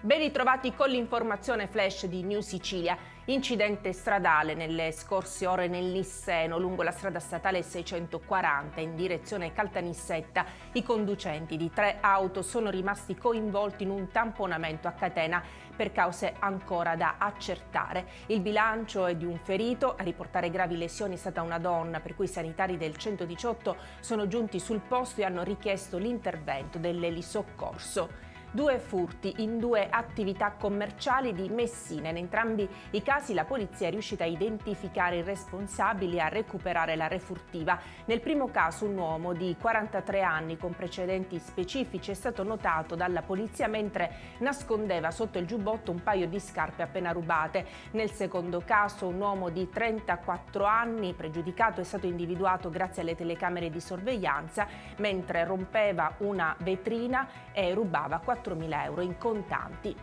Ben ritrovati con l'informazione flash di New Sicilia. Incidente stradale nelle scorse ore nel Nisseno, lungo la strada statale 640 in direzione Caltanissetta. I conducenti di 3 auto sono rimasti coinvolti in un tamponamento a catena per cause ancora da accertare. Il bilancio è di un ferito. A riportare gravi lesioni è stata una donna, per cui i sanitari del 118 sono giunti sul posto e hanno richiesto l'intervento dell'elisoccorso. 2 furti in 2 attività commerciali di Messina. In entrambi i casi la polizia è riuscita a identificare i responsabili e a recuperare la refurtiva. Nel primo caso un uomo di 43 anni con precedenti specifici è stato notato dalla polizia mentre nascondeva sotto il giubbotto un paio di scarpe appena rubate. Nel secondo caso un uomo di 34 anni pregiudicato è stato individuato grazie alle telecamere di sorveglianza mentre rompeva una vetrina e rubava 4.000 euro in contanti.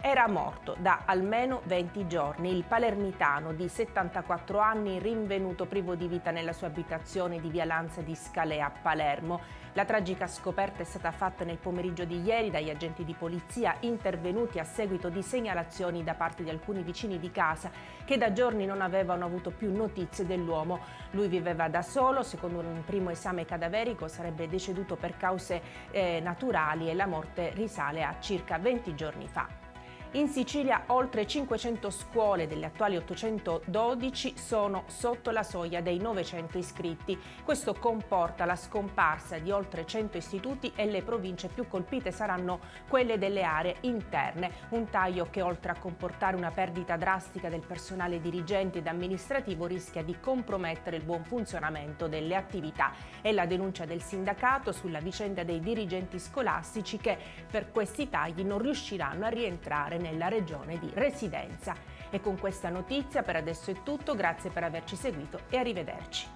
Era morto da almeno 20 giorni il palermitano di 74 anni rinvenuto privo di vita nella sua abitazione di via Lanza di Scalea a Palermo. La tragica scoperta è stata fatta nel pomeriggio di ieri dagli agenti di polizia intervenuti a seguito di segnalazioni da parte di alcuni vicini di casa che da giorni non avevano avuto più notizie dell'uomo. Lui viveva da solo, secondo un primo esame cadaverico sarebbe deceduto per cause naturali e la morte risale a circa 20 giorni fa. In Sicilia oltre 500 scuole delle attuali 812 sono sotto la soglia dei 900 iscritti. Questo comporta la scomparsa di oltre 100 istituti e le province più colpite saranno quelle delle aree interne. Un taglio che oltre a comportare una perdita drastica del personale dirigente ed amministrativo rischia di compromettere il buon funzionamento delle attività. È la denuncia del sindacato sulla vicenda dei dirigenti scolastici che per questi tagli non riusciranno a rientrare nella regione di residenza. E con questa notizia per adesso è tutto, grazie per averci seguito e arrivederci.